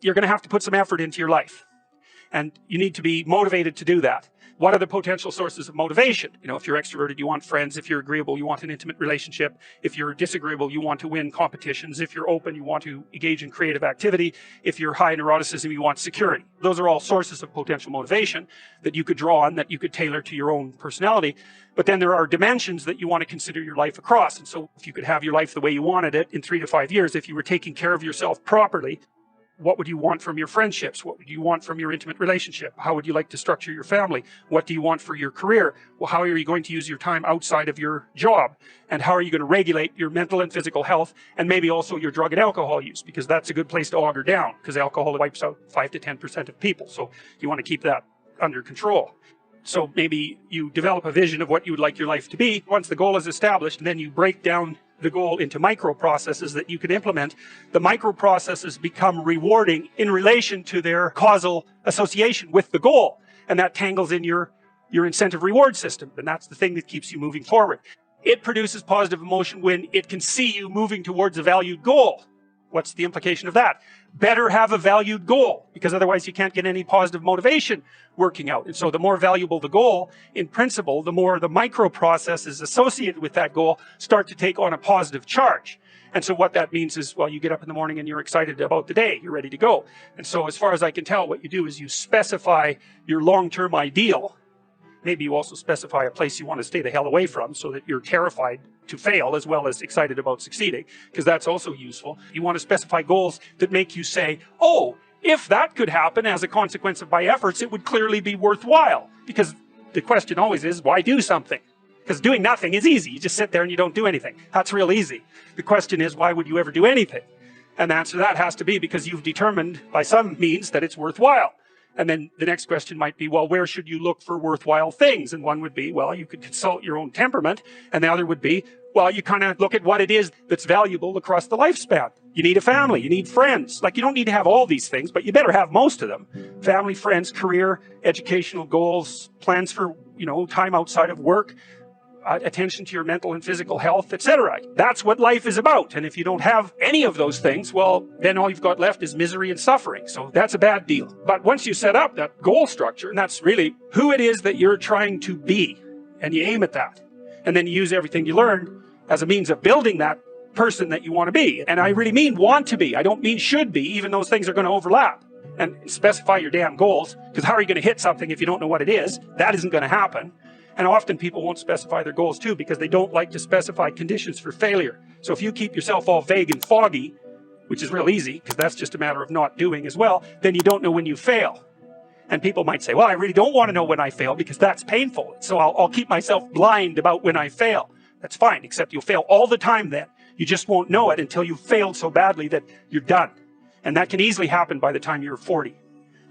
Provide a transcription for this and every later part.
you're going to have to put some effort into your life. And you need to be motivated to do that. What are the potential sources of motivation? You know, if you're extroverted, you want friends. If you're agreeable, you want an intimate relationship. If you're disagreeable, you want to win competitions. If you're open, you want to engage in creative activity. If you're high in neuroticism, you want security. Those are all sources of potential motivation that you could draw on, that you could tailor to your own personality. But then there are dimensions that you want to consider your life across. And so if you could have your life the way you wanted it in 3 to 5 years, if you were taking care of yourself properly, what would you want from your friendships? What would you want from your intimate relationship? How would you like to structure your family? What do you want for your career? Well, how are you going to use your time outside of your job? And how are you going to regulate your mental and physical health, and maybe also your drug and alcohol use? Because that's a good place to auger down, because alcohol wipes out 5 to 10% of people. So you want to keep that under control. So maybe you develop a vision of what you would like your life to be. Once the goal is established, and then you break down the goal into micro processes that you can implement. The micro processes become rewarding in relation to their causal association with the goal. And that tangles in your incentive reward system. And that's the thing that keeps you moving forward. It produces positive emotion when it can see you moving towards a valued goal. What's the implication of that? Better have a valued goal, because otherwise you can't get any positive motivation working out. And so the more valuable the goal, in principle, the more the micro processes associated with that goal start to take on a positive charge. And so what that means is, well, you get up in the morning and you're excited about the day, you're ready to go. And so as far as I can tell, what you do is you specify your long-term ideal. Maybe you also specify a place you want to stay the hell away from, so that you're terrified to fail as well as excited about succeeding, because that's also useful. You want to specify goals that make you say, oh, if that could happen as a consequence of my efforts, it would clearly be worthwhile. Because the question always is, why do something? Because doing nothing is easy. You just sit there and you don't do anything. That's real easy. The question is, why would you ever do anything? And the answer to that has to be because you've determined by some means that it's worthwhile. And then the next question might be, well, where should you look for worthwhile things? And one would be, well, you could consult your own temperament. And the other would be, well, you kind of look at what it is that's valuable across the lifespan. You need a family, you need friends. Like, you don't need to have all these things, but you better have most of them. Family, friends, career, educational goals, plans for, time outside of work, attention to your mental and physical health, etc. That's what life is about. And if you don't have any of those things, well, then all you've got left is misery and suffering. So that's a bad deal. But once you set up that goal structure, and that's really who it is that you're trying to be, and you aim at that, and then you use everything you learned as a means of building that person that you want to be. And I really mean want to be. I don't mean should be, even those things are going to overlap. And specify your damn goals, because how are you going to hit something if you don't know what it is? That isn't going to happen. And often people won't specify their goals too, because they don't like to specify conditions for failure. So if you keep yourself all vague and foggy, which is real easy, because that's just a matter of not doing as well, then you don't know when you fail. And people might say, well, I really don't want to know when I fail because that's painful. So I'll keep myself blind about when I fail. That's fine, except you'll fail all the time then. You just won't know it until you've failed so badly that you're done. And that can easily happen by the time you're 40.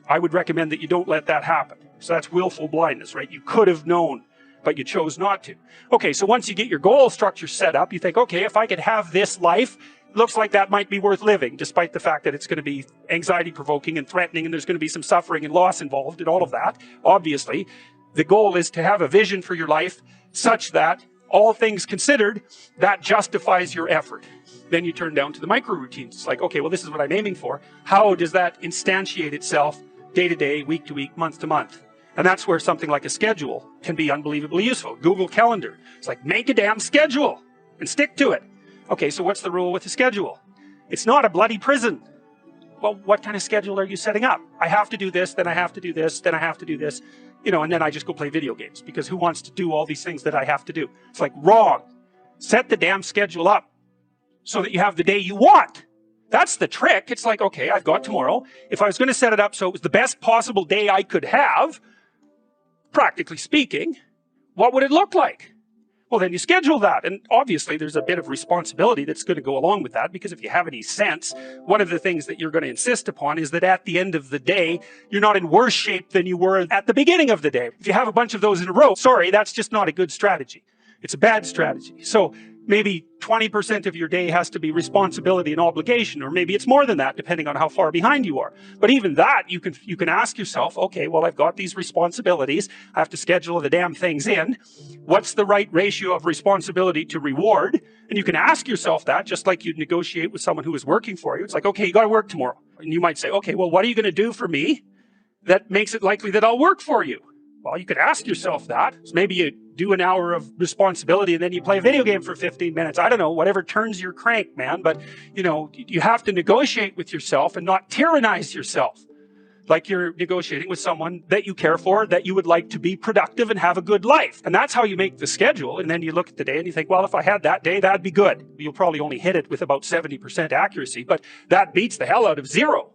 I would recommend that you don't let that happen. So that's willful blindness, right? You could have known, but you chose not to. Okay, so once you get your goal structure set up, you think, okay, if I could have this life, looks like that might be worth living, despite the fact that it's going to be anxiety-provoking and threatening, and there's going to be some suffering and loss involved in all of that. Obviously, the goal is to have a vision for your life such that, all things considered, that justifies your effort. Then you turn down to the micro routines. It's like, okay, well, this is what I'm aiming for. How does that instantiate itself day to day, week to week, month to month? And that's where something like a schedule can be unbelievably useful. Google Calendar. It's like, make a damn schedule and stick to it. Okay, so what's the rule with the schedule? It's not a bloody prison. Well, what kind of schedule are you setting up? I have to do this, then I have to do this, then I have to do this, and then I just go play video games, because who wants to do all these things that I have to do? It's like, wrong. Set the damn schedule up so that you have the day you want. That's the trick. It's like, okay, I've got tomorrow. If I was going to set it up so it was the best possible day I could have, practically speaking, what would it look like? Well, then you schedule that. And obviously there's a bit of responsibility that's going to go along with that, because if you have any sense, one of the things that you're going to insist upon is that at the end of the day, you're not in worse shape than you were at the beginning of the day. If you have a bunch of those in a row, sorry, that's just not a good strategy. It's a bad strategy. So maybe 20% of your day has to be responsibility and obligation, or maybe it's more than that, depending on how far behind you are. But even that, you can ask yourself, okay, well, I've got these responsibilities. I have to schedule the damn things in. What's the right ratio of responsibility to reward? And you can ask yourself that, just like you'd negotiate with someone who is working for you. It's like, okay, you got to work tomorrow. And you might say, okay, well, what are you going to do for me that makes it likely that I'll work for you? Well, you could ask yourself that. So maybe you do an hour of responsibility and then you play a video game for 15 minutes. I don't know, whatever turns your crank, man. But, you know, you have to negotiate with yourself and not tyrannize yourself. Like you're negotiating with someone that you care for, that you would like to be productive and have a good life. And that's how you make the schedule. And then you look at the day and you think, well, if I had that day, that'd be good. You'll probably only hit it with about 70% accuracy, but that beats the hell out of 0.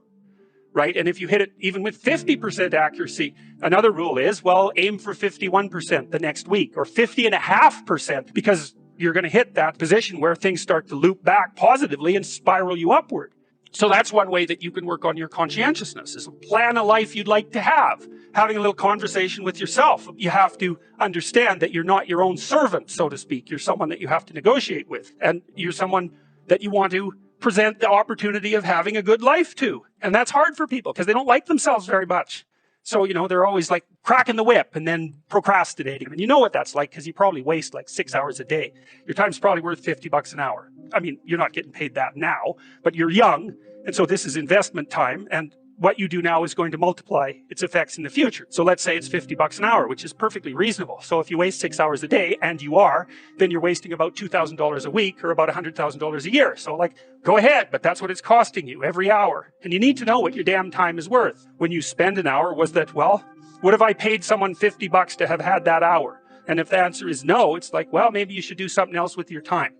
Right? And if you hit it even with 50% accuracy, another rule is, well, aim for 51% the next week, or 50.5%, because you're going to hit that position where things start to loop back positively and spiral you upward. So that's one way that you can work on your conscientiousness, is plan a life you'd like to have, having a little conversation with yourself. You have to understand that you're not your own servant, so to speak. You're someone that you have to negotiate with, and you're someone that you want to present the opportunity of having a good life to. And that's hard for people because they don't like themselves very much. So, you know, they're always like cracking the whip and then procrastinating. And you know what that's like because you probably waste like 6 hours a day. Your time's probably worth $50 an hour. I mean, you're not getting paid that now, but you're young. And so this is investment time. And what you do now is going to multiply its effects in the future. So let's say it's $50 an hour, which is perfectly reasonable. So if you waste 6 hours a day, and you are, then you're wasting about $2,000 a week or about $100,000 a year. So like, go ahead, but that's what it's costing you every hour. And you need to know what your damn time is worth. When you spend an hour, was that, well, what if I paid someone $50 to have had that hour? And if the answer is no, it's like, well, maybe you should do something else with your time.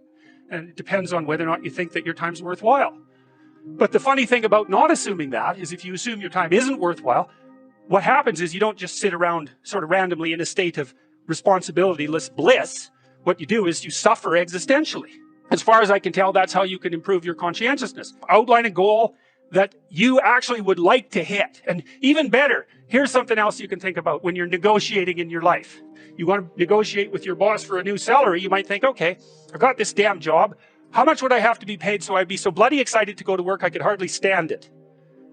And it depends on whether or not you think that your time's worthwhile. But the funny thing about not assuming that is if you assume your time isn't worthwhile, what happens is you don't just sit around sort of randomly in a state of responsibilityless bliss. What you do is you suffer existentially. As far as I can tell, that's how you can improve your conscientiousness. Outline a goal that you actually would like to hit. And even better, here's something else you can think about when you're negotiating in your life. You want to negotiate with your boss for a new salary, you might think, okay, I've got this damn job. How much would I have to be paid so I'd be so bloody excited to go to work I could hardly stand it?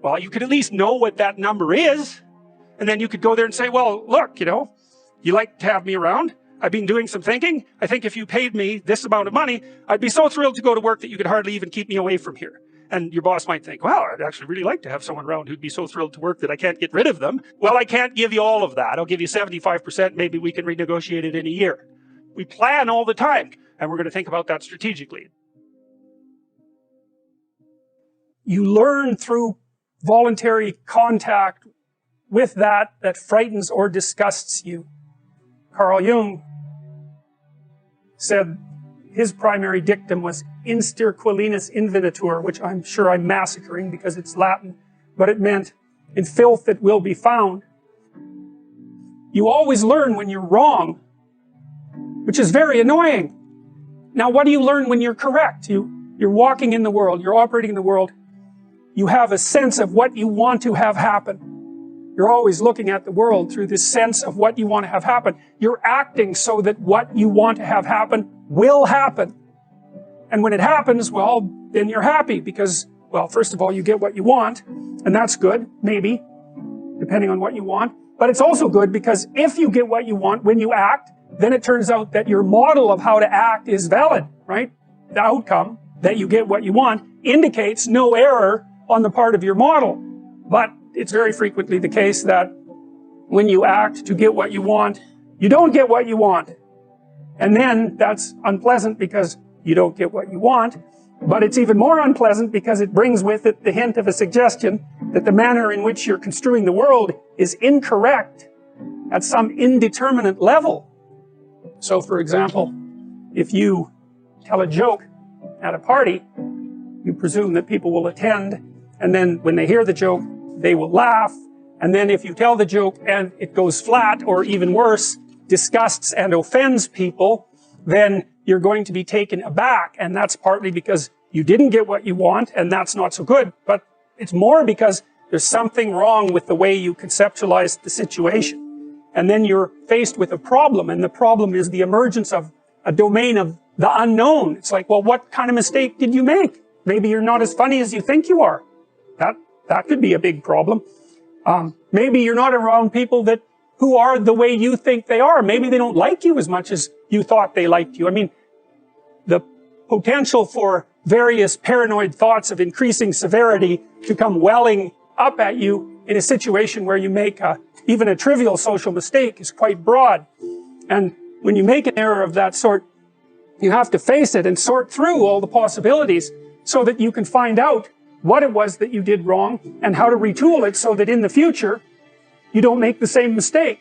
Well, you could at least know what that number is. And then you could go there and say, well, look, you know, you like to have me around. I've been doing some thinking. I think if you paid me this amount of money, I'd be so thrilled to go to work that you could hardly even keep me away from here. And your boss might think, wow, I'd actually really like to have someone around who'd be so thrilled to work that I can't get rid of them. Well, I can't give you all of that. I'll give you 75%. Maybe we can renegotiate it in a year. We plan all the time, and we're going to think about that strategically. You learn through voluntary contact with that frightens or disgusts you. Carl Jung said his primary dictum was instir quellinus invenitur, which I'm sure I'm massacring because it's Latin, but it meant in filth it will be found. You always learn when you're wrong, which is very annoying. Now, what do you learn when you're correct? You're walking in the world, you're operating in the world. You have a sense of what you want to have happen. You're always looking at the world through this sense of what you want to have happen. You're acting so that what you want to have happen will happen. And when it happens, well, then you're happy because, well, first of all, you get what you want, and that's good, maybe, depending on what you want. But it's also good because if you get what you want when you act, then it turns out that your model of how to act is valid, right? The outcome that you get what you want indicates no error on the part of your model. But it's very frequently the case that when you act to get what you want, you don't get what you want. And then that's unpleasant because you don't get what you want. But it's even more unpleasant because it brings with it the hint of a suggestion that the manner in which you're construing the world is incorrect at some indeterminate level. So, for example, if you tell a joke at a party, you presume that people will attend, and then when they hear the joke, they will laugh. And then if you tell the joke and it goes flat, or even worse, disgusts and offends people, then you're going to be taken aback. And that's partly because you didn't get what you want, and that's not so good. But it's more because there's something wrong with the way you conceptualize the situation. And then you're faced with a problem, and the problem is the emergence of a domain of the unknown. It's like, well, what kind of mistake did you make? Maybe you're not as funny as you think you are. That could be a big problem. Maybe you're not around people who are the way you think they are. Maybe they don't like you as much as you thought they liked you. I mean, the potential for various paranoid thoughts of increasing severity to come welling up at you in a situation where you make even a trivial social mistake is quite broad. And when you make an error of that sort, you have to face it and sort through all the possibilities so that you can find out what it was that you did wrong and how to retool it so that in the future you don't make the same mistake.